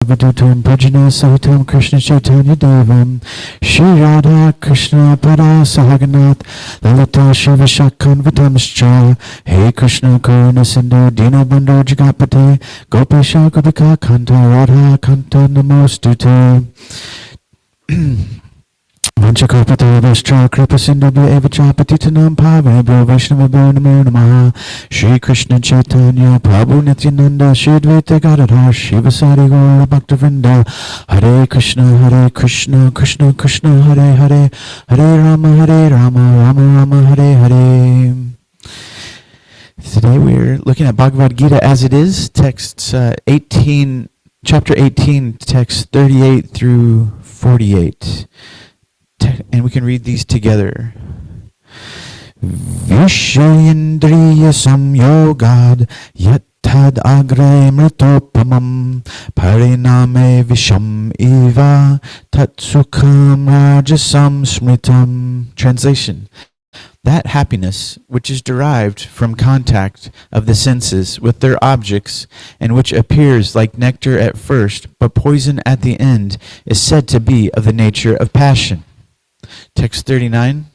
Avadutam Prajana Sahitam Krishna Chaitanya Devam Shri Radha Krishna Pada Sahaganath Lalita Shiva Shakanvatamscha Hey Krishna Karuna Sindhu Dinabandhu Jagapate Gopesha Gopika Kanta Radha Kanta Namostute Vanchakalpatarvascha Kripasindhubhya Evacha Patitanam Pavanebhyo Vaishnavabhyo Namo Namaha Shri Krishna Chaitanya Prabhu Nityananda Shri Advaita Gadadhar Shivasari Gaura Bhaktivinoda Hare Krishna Krishna Krishna Hare Hare Hare Rama Rama Rama Hare Hare. Today we're looking at Bhagavad Gita as it is, texts 18, chapter 18, texts 38 through 48. And we can read these together. Vishayendriya samyogad yattad agre mritopamam pariname visham eva tatsukham rajasam smritam. Translation: that happiness which is derived from contact of the senses with their objects and which appears like nectar at first but poison at the end is said to be of the nature of passion. Text 39.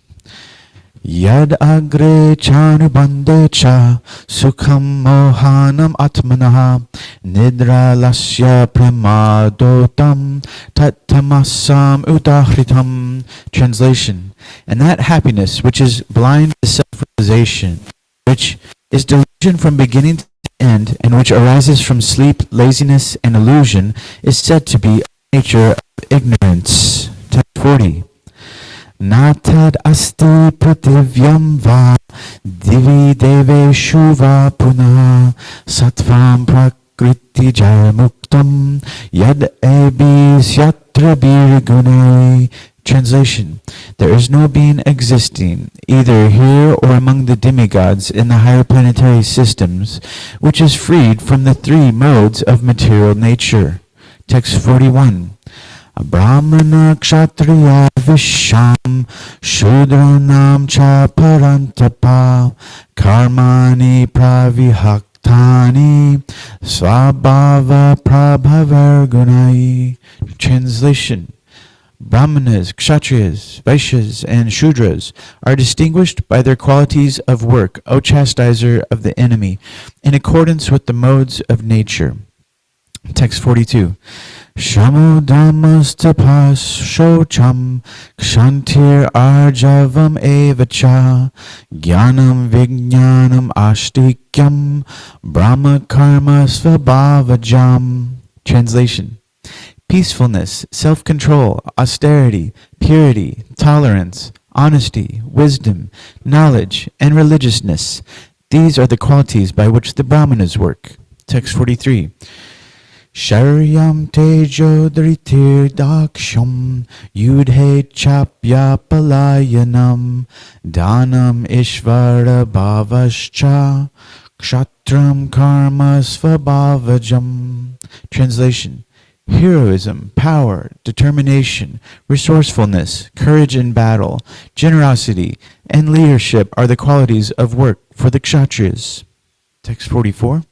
Yad agre chanubande cha sukham mohanam atmanaha nidra lasya pramadotam tattamasam udahritam. Translation: and that happiness which is blind to self-realization, which is delusion from beginning to end, and which arises from sleep, laziness, and illusion, is said to be of the nature of ignorance. Text 40. Natad asti prativyam va divi deveshu va punah sattvam prakriti jayamuktam yad ebis yatra birgunai. Translation: there is no being existing, either here or among the demigods in the higher planetary systems, which is freed from the three modes of material nature. Text 41. Brahmana kshatriya visham shudranam cha parantapa karmani pravihaktani svabhava prabhavargunai. Translation: Brahmanas, Kshatriyas, Vaishyas, and Shudras are distinguished by their qualities of work, O chastiser of the enemy, in accordance with the modes of nature. Text 42. Shamudamas shocham kshantir arjavam evacha jnanam vijnanam ashtikyam brahma karma svabhavajam. Translation: peacefulness, self-control, austerity, purity, tolerance, honesty, wisdom, knowledge, and religiousness. These are the qualities by which the Brahmanas work. Text 43. Sharyam tejo dhritir daksham yudhe chapya palayanam dhanam ishvara bhavascha kshatram karma svabhavajam. Translation: heroism, power, determination, resourcefulness, courage in battle, generosity, and leadership are the qualities of work for the Kshatriyas. Text 44.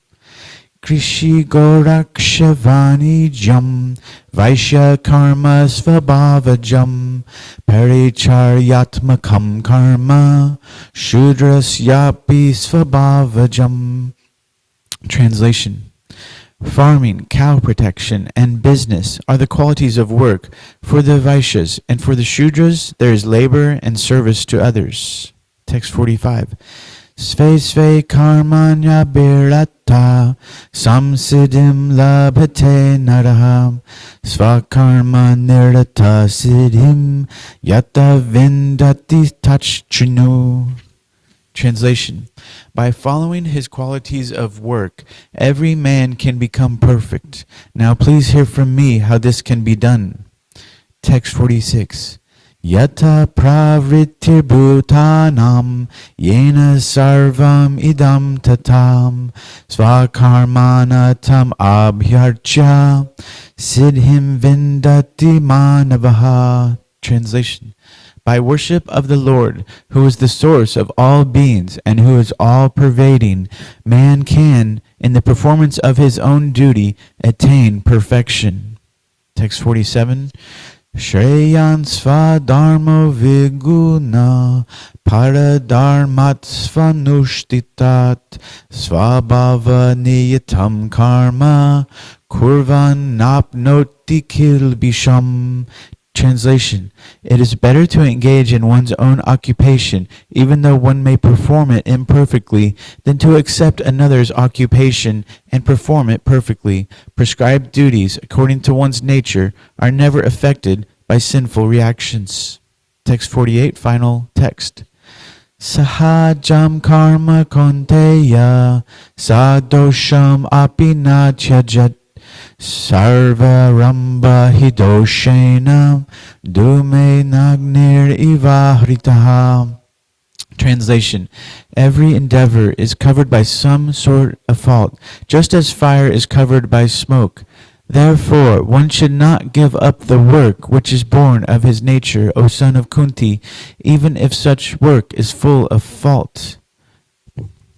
Krishi gorakshavani jam vaishya karma svabhavajam paricharyatmakam karma shudrasyapi svabhavajam. Translation: farming, cow protection, and business are the qualities of work for the Vaishyas, and for the Shudras there is labor and service to others. Text 45. Sve sve karmanya birata samsiddhim labhate naraha svakarma nirata siddhim yata vindati tachchinu. Translation: by following his qualities of work, every man can become perfect. Now please hear from me how this can be done. Text 46. Yata pravritir bhutanam yena sarvam idam tatam svakarmana tam abhyarcha siddhim vindati manavaha. Translation: By worship of the Lord, who is the source of all beings and who is all-pervading, man can, in the performance of his own duty, attain perfection. Text 47. Shreyan svadharmo viguna paradharmat svanushtitat svabhava niyatam karma kurvan napnoti kilbisham. Translation: It is better to engage in one's own occupation, even though one may perform it imperfectly, than to accept another's occupation and perform it perfectly. Prescribed duties, according to one's nature, are never affected by sinful reactions. Text 48, final text. Sahajam karma konteya sadosham apinatyajat Sarva Ramba Hidoshena Dume Nagnir Ivahritaha. Translation: Every endeavor is covered by some sort of fault, just as fire is covered by smoke. Therefore, one should not give up the work which is born of his nature, O son of Kunti, even if such work is full of fault.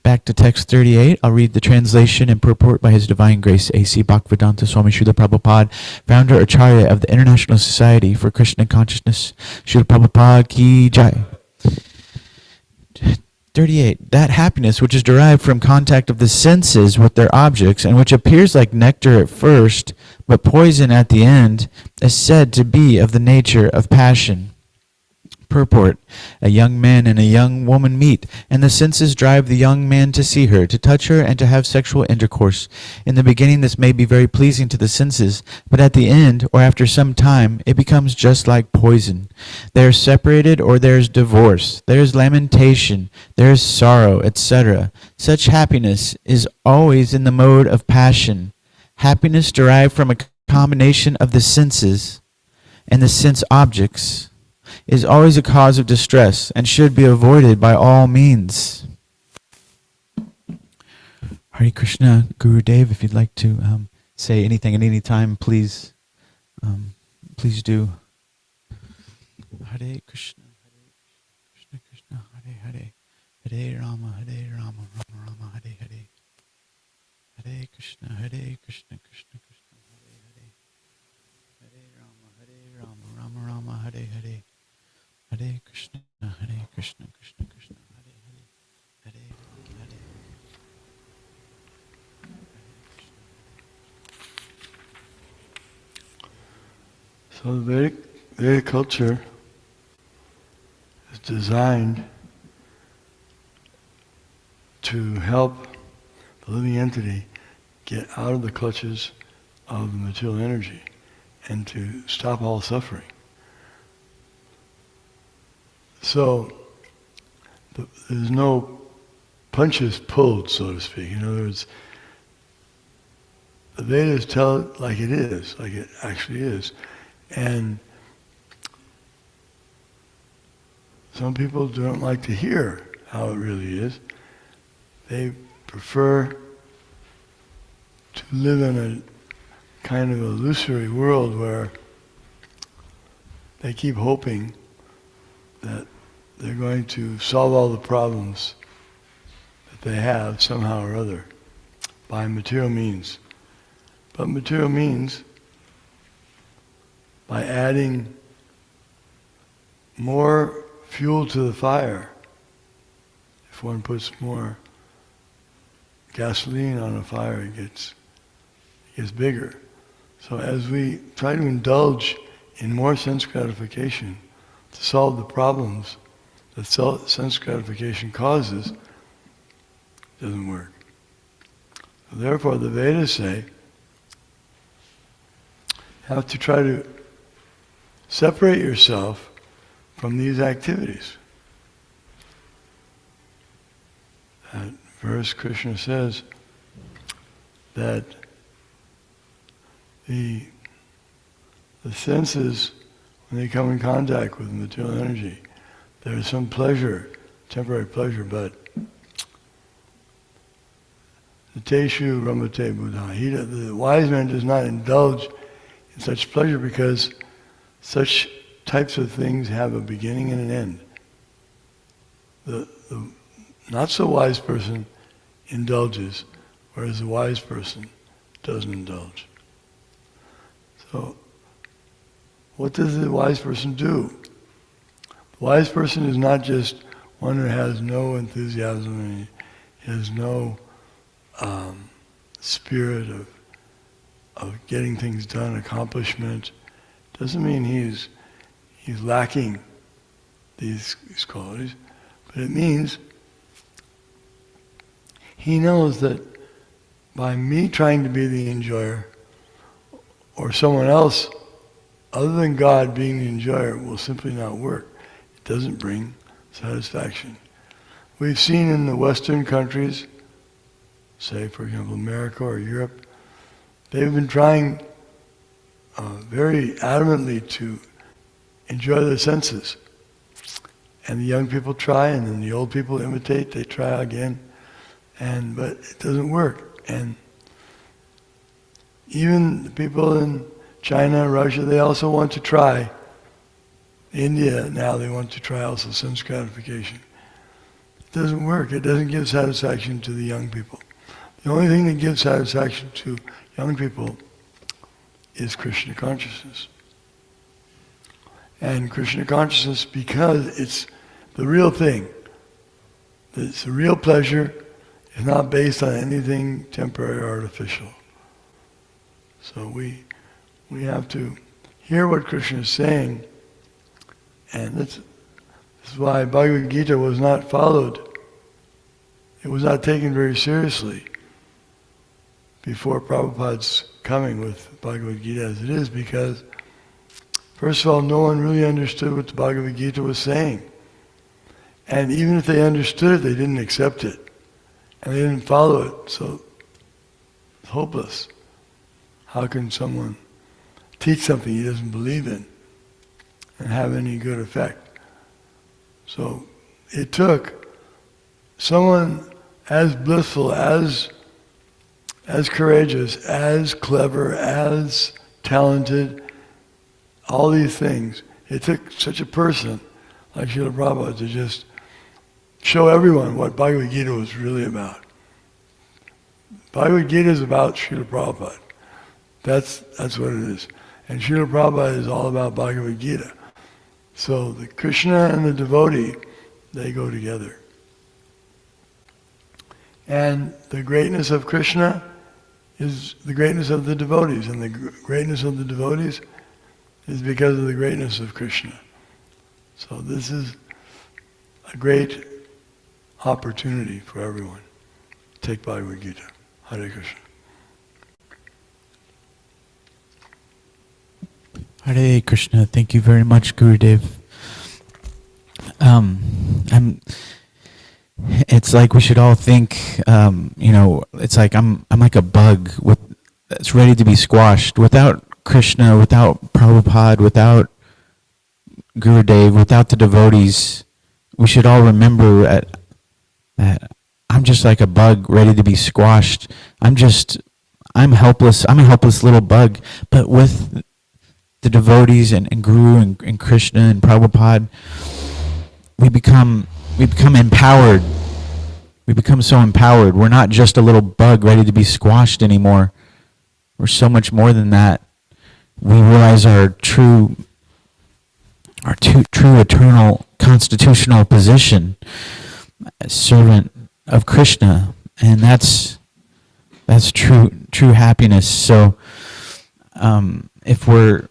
Back to text 38, I'll read the translation and purport by His Divine Grace A.C. Bhaktivedanta Swami Srila Prabhupada, founder Acharya of the International Society for Krishna Consciousness. Srila Prabhupada Ki Jai. 38. That happiness which is derived from contact of the senses with their objects and which appears like nectar at first, but poison at the end, is said to be of the nature of passion. Purport: A young man and a young woman meet, and the senses drive the young man to see her, to touch her, and to have sexual intercourse. In the beginning this may be very pleasing to the senses, but at the end, or after some time, it becomes just like poison. They are separated, or there is divorce, there is lamentation, there is sorrow, etc. Such happiness is always in the mode of passion. Happiness derived from a combination of the senses and the sense objects is always a cause of distress and should be avoided by all means. Hare Krishna, Guru Dev, if you'd like to say anything at any time, please do. Hare Krishna, Krishna Krishna, Hare Hare, Hare Rama, Rama Rama, Hare Hare, Hare Krishna, Krishna Krishna, Hare Hare, Hare Rama, Rama Rama, Hare Hare. Hare Krishna, Krishna Krishna, Hare Hare, Hare Hare. So the Vedic culture is designed to help the living entity get out of the clutches of the material energy and to stop all suffering. So there's no punches pulled, so to speak. In other words, the Vedas tell it like it is, like it actually is. And some people don't like to hear how it really is. They prefer to live in a kind of illusory world where they keep hoping that they're going to solve all the problems that they have somehow or other by material means. But material means, by adding more fuel to the fire, if one puts more gasoline on a fire, it gets bigger. So as we try to indulge in more sense gratification to solve the problems that sense gratification causes, it doesn't work. So therefore the Vedas say, you have to try to separate yourself from these activities. That verse Krishna says that the senses, when they come in contact with material energy, there is some pleasure, temporary pleasure, but the teshu ramate buddha. The wise man does not indulge in such pleasure because such types of things have a beginning and an end. The not so wise person indulges, whereas the wise person doesn't indulge. So, what does the wise person do? The wise person is not just one who has no enthusiasm and he has no spirit of getting things done, accomplishment. Doesn't mean he's lacking these qualities, but it means he knows that by me trying to be the enjoyer, or someone else other than God being the enjoyer, will simply not work. It doesn't bring satisfaction. We've seen in the Western countries, say for example America or Europe, they've been trying very adamantly to enjoy their senses. And the young people try, and then the old people imitate, they try again, but it doesn't work. And even the people in China, Russia, they also want to try. India now, they want to try also sense gratification. It doesn't work. It doesn't give satisfaction to the young people. The only thing that gives satisfaction to young people is Krishna consciousness. And Krishna consciousness, because it's the real thing, it's a real pleasure, is not based on anything temporary or artificial. So we have to hear what Krishna is saying, and this is why Bhagavad Gita was not followed. It was not taken very seriously before Prabhupada's coming with Bhagavad Gita as it is, because first of all, no one really understood what the Bhagavad Gita was saying. And even if they understood it, they didn't accept it. And they didn't follow it, so it's hopeless. How can someone teach something he doesn't believe in and have any good effect? So it took someone as blissful, as courageous, as clever, as talented, all these things. It took such a person like Srila Prabhupada to just show everyone what Bhagavad Gita was really about. Bhagavad Gita is about Srila Prabhupada. That's what it is. And Srila Prabhupada is all about Bhagavad Gita. So the Krishna and the devotee, they go together. And the greatness of Krishna is the greatness of the devotees. And the greatness of the devotees is because of the greatness of Krishna. So this is a great opportunity for everyone. Take Bhagavad Gita. Hare Krishna. Hare Krishna. Thank you very much, Gurudev. It's like we should all think, it's like I'm like a bug that's ready to be squashed. Without Krishna, without Prabhupada, without Gurudev, without the devotees, we should all remember that I'm just like a bug ready to be squashed. I'm helpless. I'm a helpless little bug. But with the devotees and Guru and Krishna and Prabhupada, we become empowered. We become so empowered. We're not just a little bug ready to be squashed anymore. We're so much more than that. We realize our true eternal constitutional position as servant of Krishna, and that's true happiness. So if we're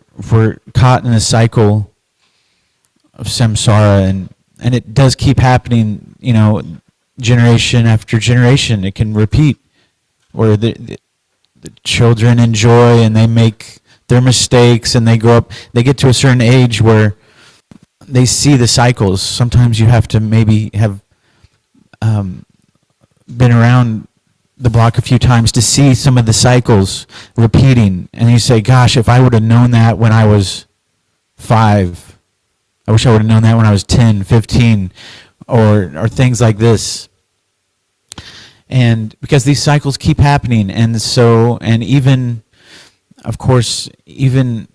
caught in a cycle of samsara, and it does keep happening, generation after generation, it can repeat, where the children enjoy and they make their mistakes and they grow up, they get to a certain age where they see the cycles. Sometimes you have to maybe have been around the block a few times to see some of the cycles repeating, and you say, gosh, if I would have known that when I was 5, I wish I would have known that when I was 10, 15, or things like this. And because these cycles keep happening, and even, of course, even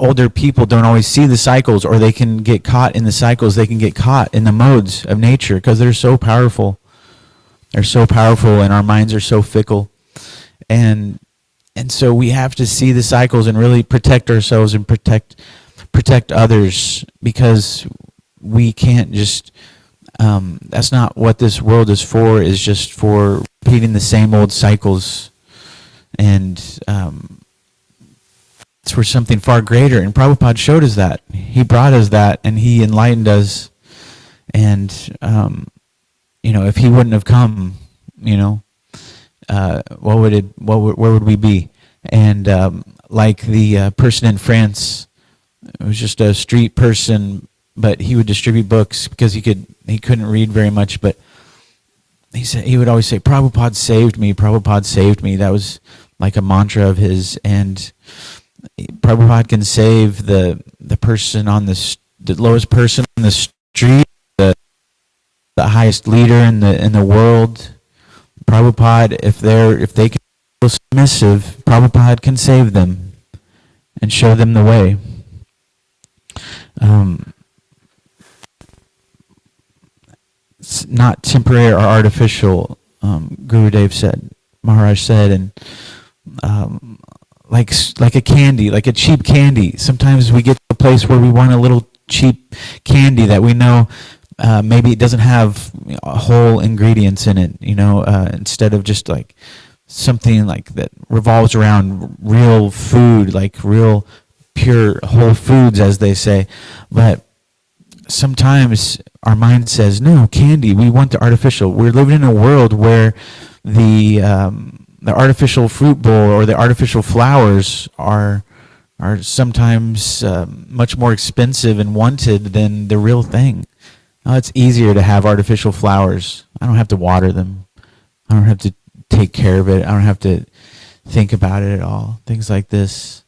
older people don't always see the cycles, or they can get caught in the cycles. They can get caught in the modes of nature because they're so powerful. They're so powerful, and our minds are so fickle. And so we have to see the cycles and really protect ourselves and protect others, because we can't just, that's not what this world is for, is just for repeating the same old cycles. And it's for something far greater. And Prabhupada showed us that. He brought us that, and he enlightened us. And, if he wouldn't have come, where would we be? And like the person in France, it was just a street person, but he would distribute books because he couldn't read very much, but he would always say, "Prabhupada saved me, Prabhupada saved me." That was like a mantra of his. And Prabhupada can save the person on the lowest person on the street, the highest leader in the world. Prabhupada, if they can feel submissive, Prabhupada can save them and show them the way. It's not temporary or artificial, Gurudev said, Maharaj said, and like a candy, like a cheap candy. Sometimes we get to a place where we want a little cheap candy that we know maybe it doesn't have whole ingredients in it, instead of just like something like that revolves around real food, like real pure whole foods, as they say. But sometimes our mind says, no, candy, we want the artificial. We're living in a world where the artificial fruit bowl or the artificial flowers are sometimes much more expensive and wanted than the real thing. Now, it's easier to have artificial flowers. I don't have to water them. I don't have to take care of it. I don't have to think about it at all. Things like this.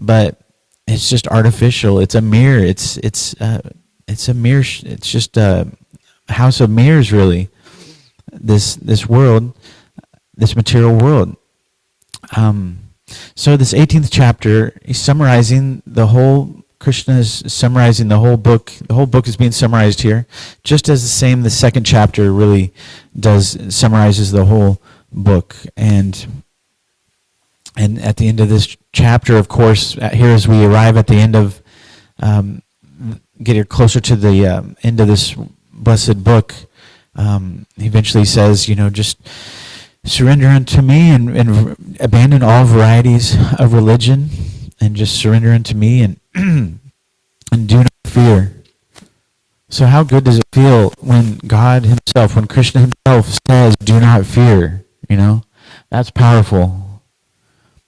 But it's just artificial. It's a mirror. It's a mirror. It's just a house of mirrors, really. This world, this material world. So this 18th chapter, he's summarizing the whole. Krishna is summarizing the whole book. The whole book is being summarized here, just as the second chapter really summarizes the whole book. And at the end of this chapter, of course, here as we arrive at the end of, get closer to the end of this blessed book, he eventually says, just surrender unto me and abandon all varieties of religion, and just surrender unto me and do not fear. So how good does it feel when God himself, when Krishna himself says, do not fear? That's powerful.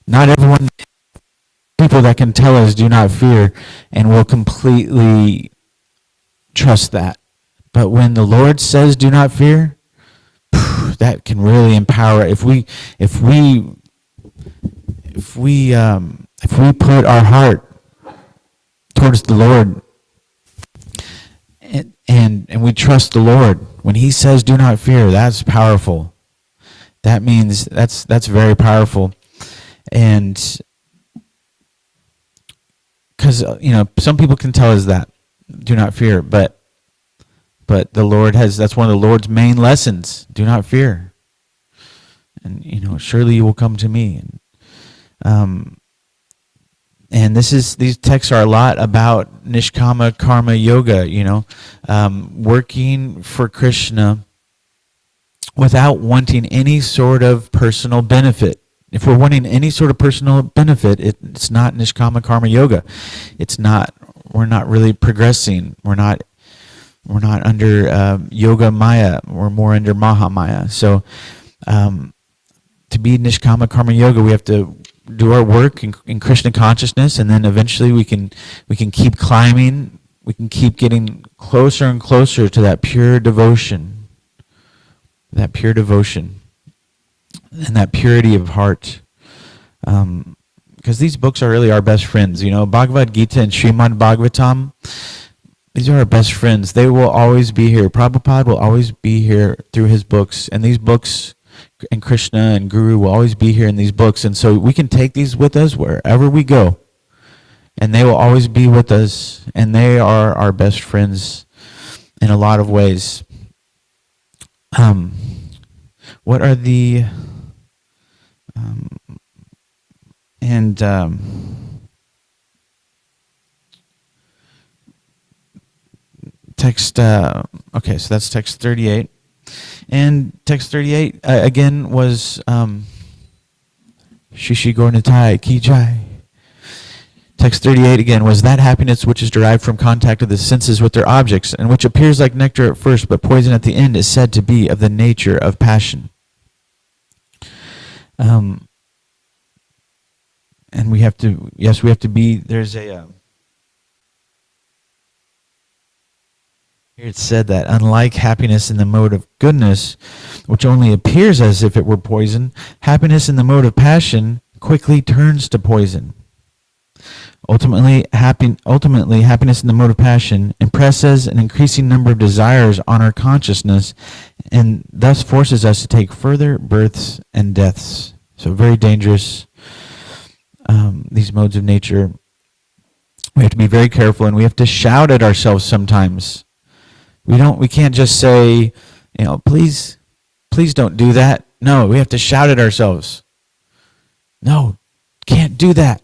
Not everyone, people that can tell us do not fear and will completely trust that. But when the Lord says do not fear, that can really empower. If we put our heart towards the Lord and we trust the Lord, when he says do not fear, that's powerful. That means that's very powerful. And because some people can tell us that do not fear, but the Lord that's one of the Lord's main lessons. Do not fear. And surely you will come to me. And these texts are a lot about Nishkama Karma Yoga, working for Krishna without wanting any sort of personal benefit. If we're wanting any sort of personal benefit, it's not Nishkama Karma Yoga. We're not really progressing. We're not under Yoga Maya. We're more under Maha Maya. So to be Nishkama Karma Yoga, we have to do our work in Krishna consciousness, and then eventually we can keep climbing. We can keep getting closer and closer to that pure devotion, and that purity of heart. Because these books are really our best friends. Bhagavad Gita and Srimad Bhagavatam, these are our best friends. They will always be here. Prabhupada will always be here through his books, and these books, and Krishna and Guru will always be here in these books. And so we can take these with us wherever we go. and they will always be with us, and they are our best friends in a lot of ways. What are the text? Okay, so that's text 38, and text 38 again was Shishi Gornitai Ki Jai. Text 38 again was that happiness which is derived from contact of the senses with their objects, and which appears like nectar at first but poison at the end, is said to be of the nature of passion. And we have to, yes, we have to be, there's a, here it said that unlike happiness in the mode of goodness, which only appears as if it were poison, happiness in the mode of passion quickly turns to poison. Ultimately, happiness in the mode of passion impresses an increasing number of desires on our consciousness and thus forces us to take further births and deaths. So very dangerous, these modes of nature. We have to be very careful, and we have to shout at ourselves sometimes. We can't just say, please don't do that. No, we have to shout at ourselves. No, can't do that.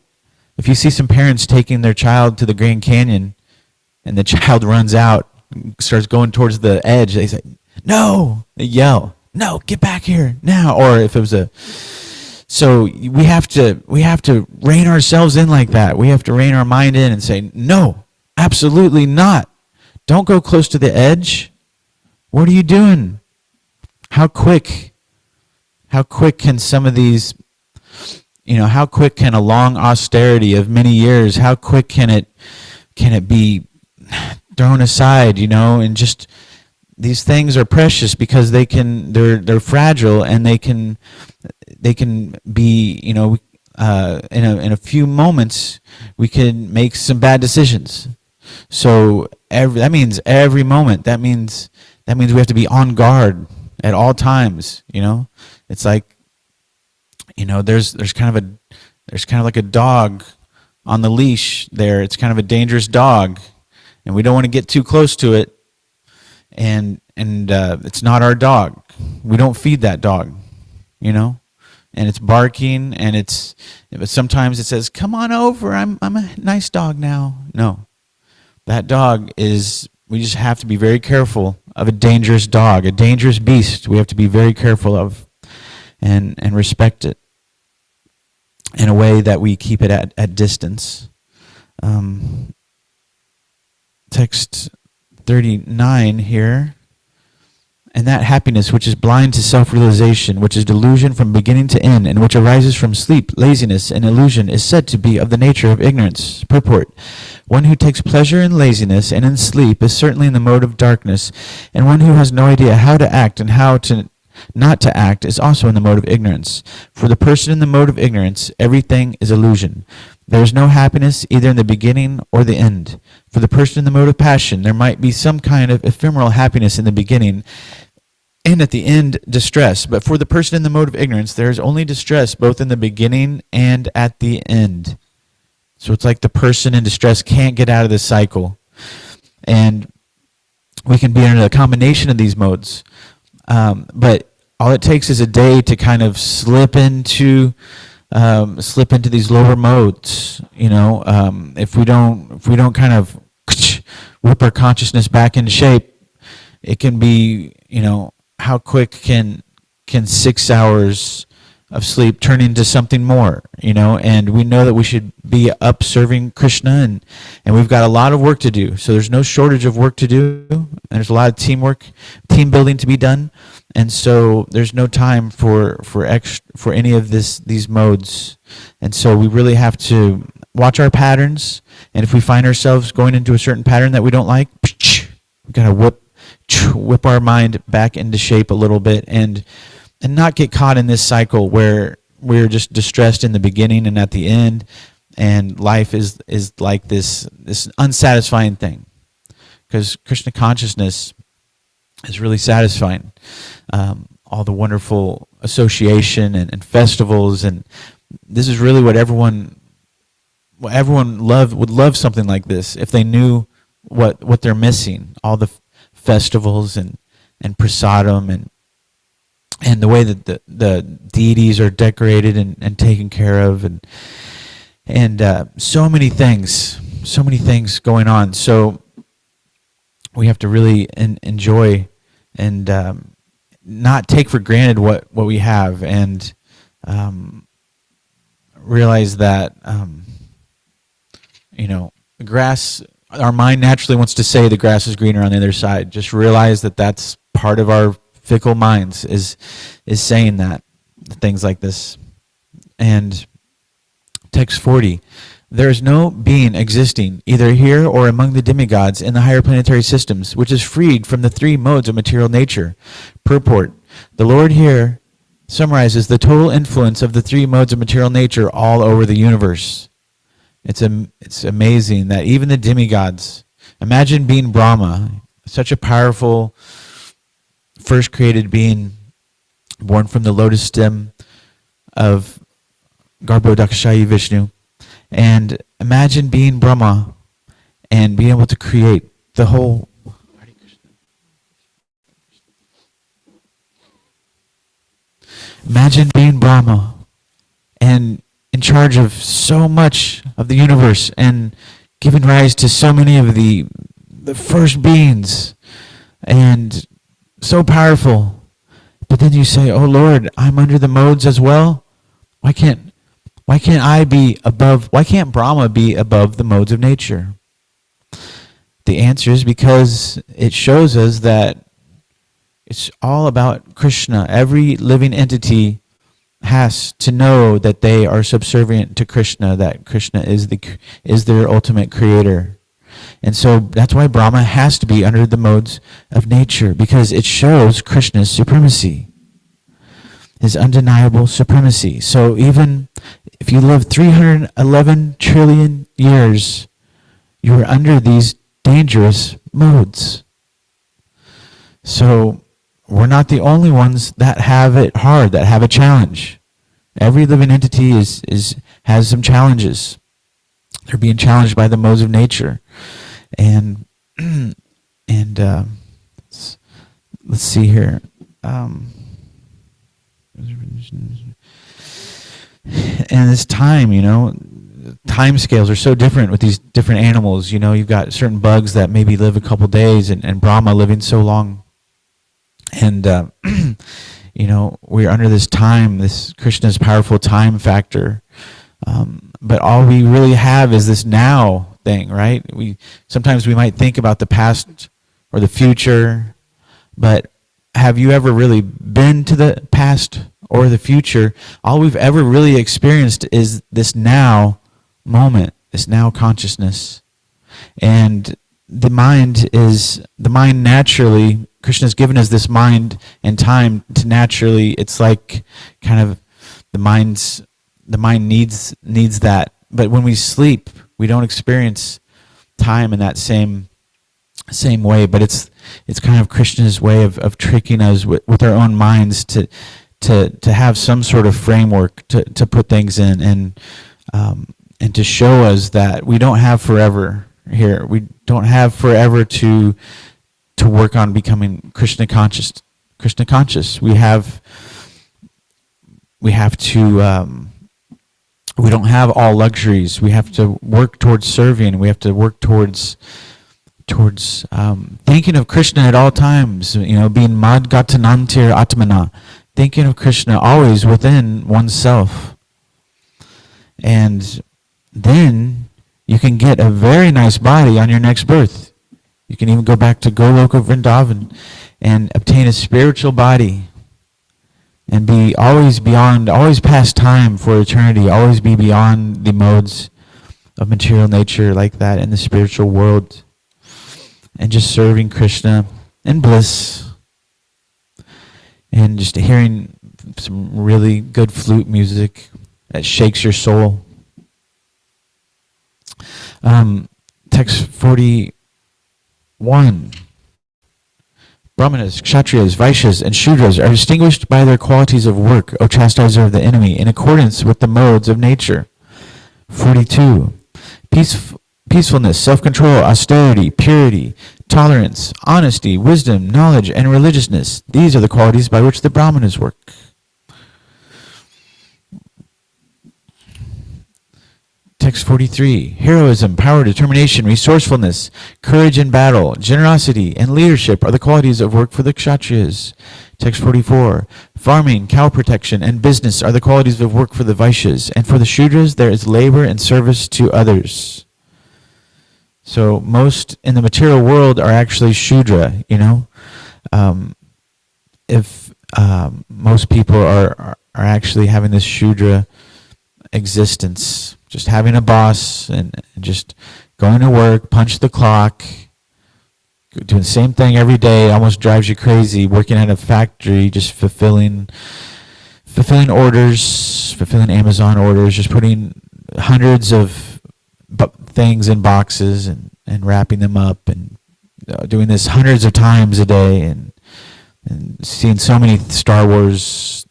If you see some parents taking their child to the Grand Canyon and the child runs out, starts going towards the edge, they say, no, they yell, no, get back here now. Or if it was so we have to rein ourselves in like that. We have to rein our mind in and say, no, absolutely not. Don't go close to the edge. What are you doing? How quick can some of these, how quick can a long austerity of many years, how quick can it be thrown aside, and just these things are precious because they're fragile, and they can be, in a few moments we can make some bad decisions. So that means every moment. That means we have to be on guard at all times. It's like, there's kind of like a dog on the leash there. It's kind of a dangerous dog, and we don't want to get too close to it. And it's not our dog. We don't feed that dog, And it's barking, but sometimes it says, "Come on over. I'm a nice dog now." No, that dog is. We just have to be very careful of a dangerous dog, a dangerous beast. We have to be very careful of, and respect it in a way that we keep it at distance. Text 39 here. And that happiness which is blind to self-realization, which is delusion from beginning to end, and which arises from sleep, laziness, and illusion, is said to be of the nature of ignorance. Purport. One who takes pleasure in laziness and in sleep is certainly in the mode of darkness, and one who has no idea how to act and how to not to act is also in the mode of ignorance. For the person in the mode of ignorance, everything is illusion. There is no happiness either in the beginning or the end. For the person in the mode of passion, there might be some kind of ephemeral happiness in the beginning, and at the end, distress. But for the person in the mode of ignorance, there is only distress both in the beginning and at the end. So it's like the person in distress can't get out of this cycle. And we can be under a combination of these modes. But all it takes is a day to kind of slip into these lower modes. If we don't kind of whip our consciousness back into shape, it can be, how quick can 6 hours of sleep turn into something more, and we know that we should be up serving Krishna, and we've got a lot of work to do. So there's no shortage of work to do, and there's a lot of teamwork, team building to be done, and so there's no time for any of these modes. And so we really have to watch our patterns, and if we find ourselves going into a certain pattern that we don't like, we got to whip our mind back into shape a little bit, and not get caught in this cycle where we're just distressed in the beginning and at the end, and life is like this unsatisfying thing. Because Krishna consciousness is really satisfying. All the wonderful association and festivals, and this is really what everyone everyone would love something like this if they knew what they're missing, all the festivals and prasadam and the way that the deities are decorated and taken care of, and so many things going on. So we have to really enjoy and not take for granted what we have, and realize that the grass. Our mind naturally wants to say the grass is greener on the other side. Just realize that that's part of our fickle minds is saying that, things like this. And text 40, there is no being existing either here or among the demigods in the higher planetary systems which is freed from the three modes of material nature. Purport, the Lord here summarizes the total influence of the three modes of material nature all over the universe. It's amazing that even the demigods, imagine being Brahma, such a powerful first created being born from the lotus stem of Garbhodakshayi Vishnu, and imagine being Brahma and being able to create the whole. Imagine being Brahma and in charge of so much of the universe and giving rise to so many of the first beings, and so powerful. But then you say, "Oh Lord, I'm under the modes as well. Why can't I be above? Why can't Brahma be above the modes of nature?" The answer is because it shows us that it's all about Krishna. Every living entity has to know that they are subservient to Krishna, that Krishna is their ultimate creator. And so that's why Brahma has to be under the modes of nature, because it shows Krishna's supremacy, his undeniable supremacy. So even if you live 311 trillion years, you are under these dangerous modes. So we're not the only ones that have it hard, that have a challenge. Every living entity has some challenges. They're being challenged by the modes of nature. And let's see here. And this time, time scales are so different with these different animals. You've got certain bugs that maybe live a couple days, and Brahma living so long. And we're under this time, this Krishna's powerful time factor. But all we really have is this now thing, right? Sometimes we might think about the past or the future, but have you ever really been to the past or the future? All we've ever really experienced is this now moment, this now consciousness. And the mind naturally, Krishna's given us this mind and time to naturally, it's like kind of the mind needs that. But when we sleep, we don't experience time in that same way. But it's kind of Krishna's way of tricking us with our own minds to have some sort of framework to put things in, and to show us that we don't have forever here. We don't have forever to work on becoming Krishna conscious. We have to. We don't have all luxuries. We have to work towards serving. We have to work towards thinking of Krishna at all times. Being madgatanantir atmana, thinking of Krishna always within oneself. And then you can get a very nice body on your next birth. You can even go back to Goloka Vrindavan and obtain a spiritual body and be always past time for eternity, always be beyond the modes of material nature like that in the spiritual world, and just serving Krishna in bliss, and just hearing some really good flute music that shakes your soul. Text 41. Brahmanas, Kshatriyas, Vaishyas, and Shudras are distinguished by their qualities of work, O chastiser of the enemy, in accordance with the modes of nature. 42. peacefulness, self-control, austerity, purity, tolerance, honesty, wisdom, knowledge, and religiousness. These are the qualities by which the Brahmanas work. Text 43. Heroism, power, determination, resourcefulness, courage in battle, generosity, and leadership are the qualities of work for the Kshatriyas. Text 44. Farming, cow protection, and business are the qualities of work for the Vaishyas. And for the Shudras, there is labor and service to others. So most in the material world are actually Shudra, if most people are actually having this Shudra existence, just having a boss and just going to work, punch the clock, doing the same thing every day, almost drives you crazy, working at a factory, just fulfilling orders, fulfilling Amazon orders, just putting hundreds of things in boxes and wrapping them up and doing this hundreds of times a day and seeing so many Star Wars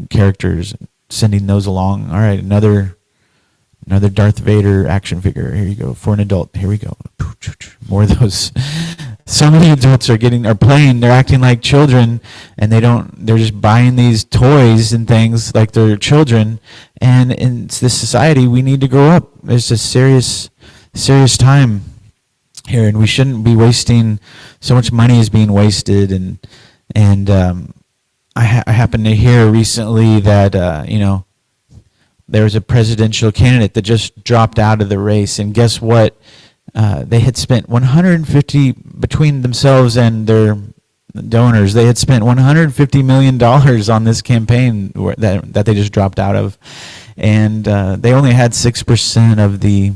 characters and sending those along. All right, another Darth Vader action figure. Here you go. For an adult. Here we go. More of those. So many adults are playing, they're acting like children, and they're just buying these toys and things like they're children. And in this society, we need to grow up. There's a serious time here, and we shouldn't be wasting, so much money is being wasted. And I happened to hear recently that, there was a presidential candidate that just dropped out of the race, and guess what? They had spent between themselves and their donors, they had spent $150 million on this campaign that they just dropped out of, and they only had 6% of the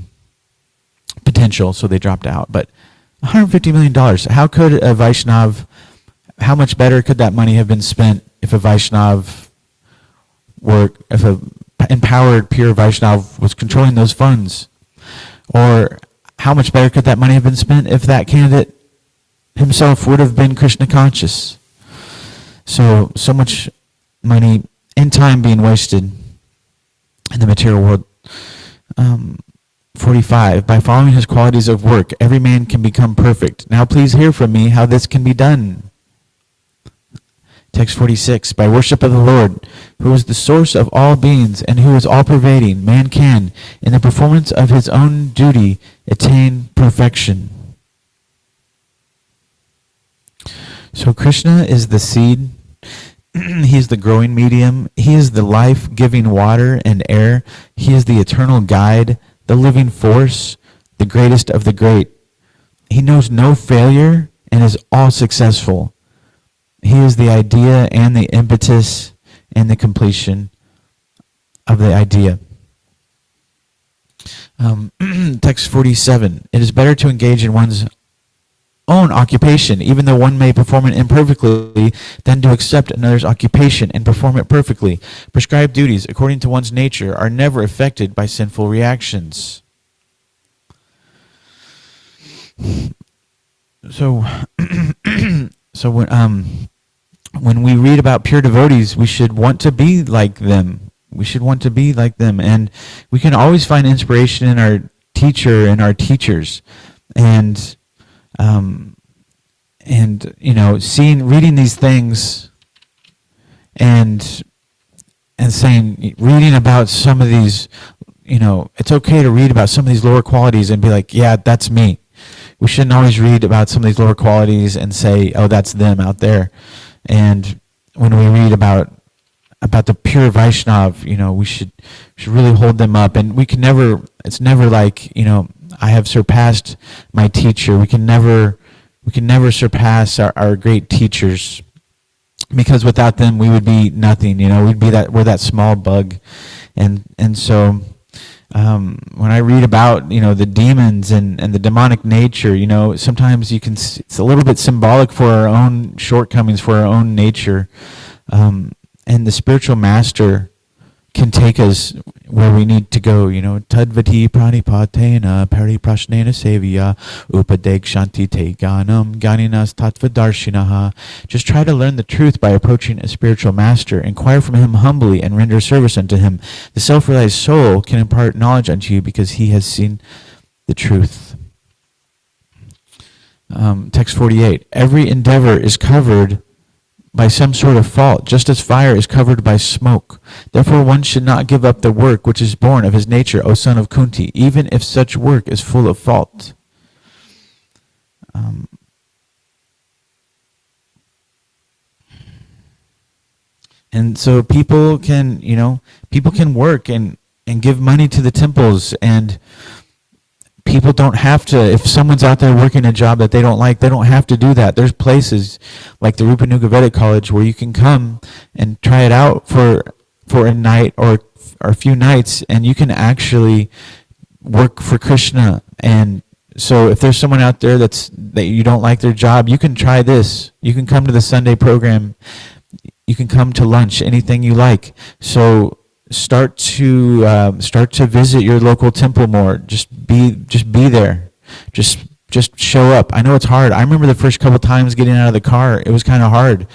potential, so they dropped out. But $150 million. How could a Vaishnav? How much better could that money have been spent if a Vaishnav if a empowered pure Vaishnav was controlling those funds? Or how much better could that money have been spent if that candidate himself would have been Krishna conscious? So much money and time being wasted in the material world. 45. By following his qualities of work, every man can become perfect. Now please hear from me how this can be done. Text 46. By worship of the Lord, who is the source of all beings and who is all-pervading, man can, in the performance of his own duty, attain perfection. So Krishna is the seed. He is the growing medium. He is the life-giving water and air. He is the eternal guide, the living force, the greatest of the great. He knows no failure and is all successful. He is the idea and the impetus and the completion of the idea. Text 47. It is better to engage in one's own occupation, even though one may perform it imperfectly, than to accept another's occupation and perform it perfectly. Prescribed duties, according to one's nature, are never affected by sinful reactions. So when we read about pure devotees, we should want to be like them. And we can always find inspiration in our teacher and our teachers. And reading these things and reading about some of these, it's okay to read about some of these lower qualities and be like, yeah, that's me. We shouldn't always read about some of these lower qualities and say, oh, that's them out there. And when we read about the pure Vaishnav, we should really hold them up. And we can never, it's never like, I have surpassed my teacher. We can never surpass our great teachers, because without them we would be nothing. We're that small bug. And so when I read about the demons and the demonic nature, sometimes it's a little bit symbolic for our own shortcomings, for our own nature, and the spiritual master can take us where we need to go. Tadvati pranipatena pariprashnena seviya upadekshanti te ganam ganinas tattvadarshinaha. Just try to learn the truth by approaching a spiritual master. Inquire from him humbly and render service unto him. The self-realized soul can impart knowledge unto you because he has seen the truth. Text 48. Every endeavor is covered by some sort of fault, just as fire is covered by smoke. Therefore one should not give up the work which is born of his nature, O son of Kunti, even if such work is full of fault. And so people can, people can work and give money to the temples, and people don't have to, if someone's out there working a job that they don't like, they don't have to do that. There's places like the Rupanuga Vedic College where you can come and try it out for a night or a few nights, and you can actually work for Krishna. And so if there's someone out there that you don't like their job, you can try this. You can come to the Sunday program. You can come to lunch, anything you like. So start to visit your local temple more. Just be there. Just show up. I know it's hard. I remember the first couple times getting out of the car. It was kind of hard.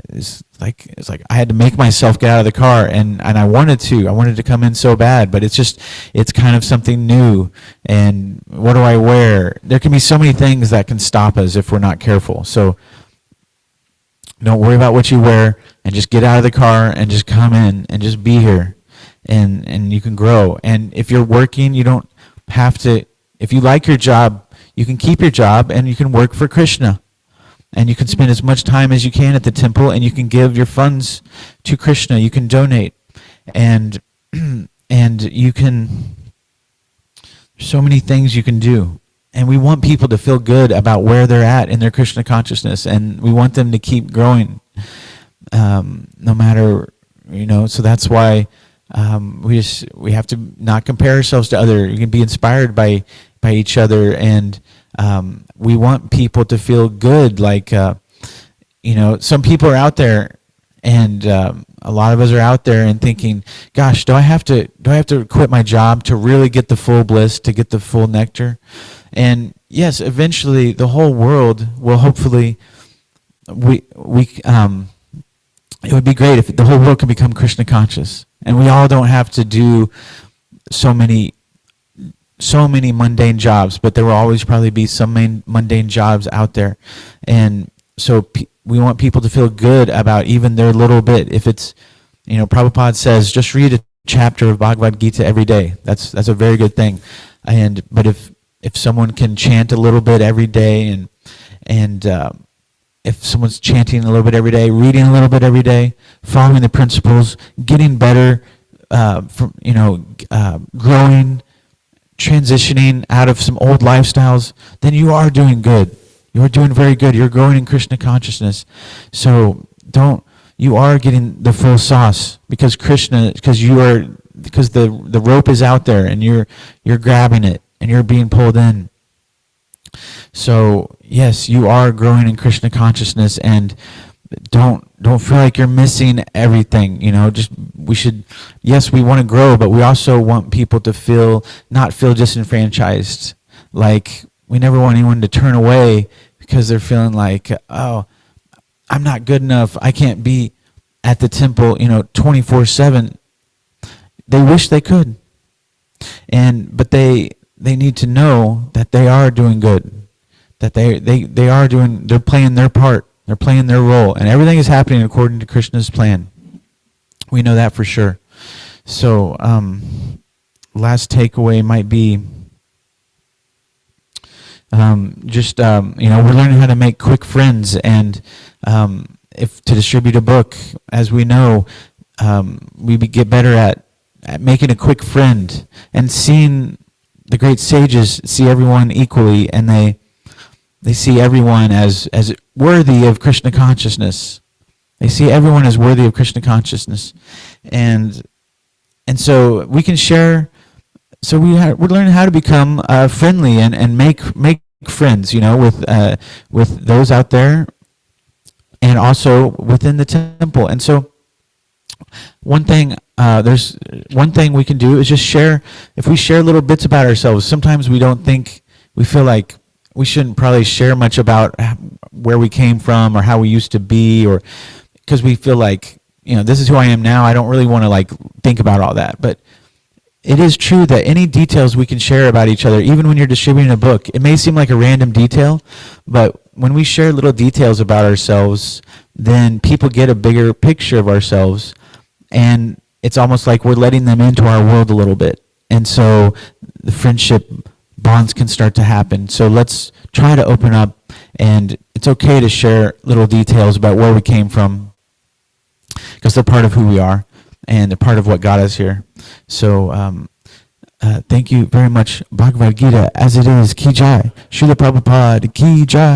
It's like I had to make myself get out of the car, and I wanted to come in so bad, but it's kind of something new. And what do I wear? There can be so many things that can stop us if we're not careful. So don't worry about what you wear, and just get out of the car and just come in and just be here, and you can grow. And if you're working, you don't have to. If you like your job, you can keep your job and you can work for Krishna. And you can spend as much time as you can at the temple, and you can give your funds to Krishna. You can donate, and you can. There's so many things you can do. And we want people to feel good about where they're at in their Krishna consciousness, and we want them to keep growing, no matter, so that's why we have to not compare ourselves to other. You can be inspired by each other, and we want people to feel good. Like, some people are out there, and a lot of us are out there and thinking, gosh, do I have to quit my job to really get the full bliss, to get the full nectar? And yes, eventually the whole world will hopefully, it would be great if the whole world could become Krishna conscious, and we all don't have to do so many mundane jobs, but there will always probably be some mundane jobs out there. And so we want people to feel good about even their little bit. If it's, Prabhupada says, just read a chapter of Bhagavad Gita every day. That's a very good thing. But if someone can chant a little bit every day, and if someone's chanting a little bit every day, reading a little bit every day, following the principles, getting better, growing, transitioning out of some old lifestyles, then you are doing good. You are doing very good. You're growing in Krishna consciousness. So you are getting the full sauce, because the rope is out there, and you're grabbing it, and you're being pulled in. So yes, you are growing in Krishna consciousness, and don't feel like you're missing everything. Yes, we want to grow, but we also want people to not feel disenfranchised. Like, we never want anyone to turn away because they're feeling like, oh, I'm not good enough. I can't be at the temple, 24/7. They wish they could. But they need to know that they are doing good. That they're playing their part. They're playing their role, and everything is happening according to Krishna's plan. We know that for sure. So, last takeaway might be we're learning how to make quick friends, and if to distribute a book, as we know, we get better at making a quick friend, and seeing the great sages see everyone equally, and they see everyone as worthy of Krishna consciousness. They see everyone as worthy of Krishna consciousness, and so we can share. So we're learning how to become friendly and make friends, with those out there, and also within the temple. And so there's one thing we can do is just share. If we share little bits about ourselves, sometimes we feel like we shouldn't probably share much about where we came from or how we used to be, or because we feel like, this is who I am now. I don't really want to think about all that. But it is true that any details we can share about each other, even when you're distributing a book, it may seem like a random detail, but when we share little details about ourselves, then people get a bigger picture of ourselves, and it's almost like we're letting them into our world a little bit. And so the friendship bonds can start to happen. So let's try to open up, and it's okay to share little details about where we came from, because they're part of who we are, and they're part of what got us here. So thank you very much. Bhagavad Gita as it is. Ki Jai. Srila Prabhupada. Ki Jai.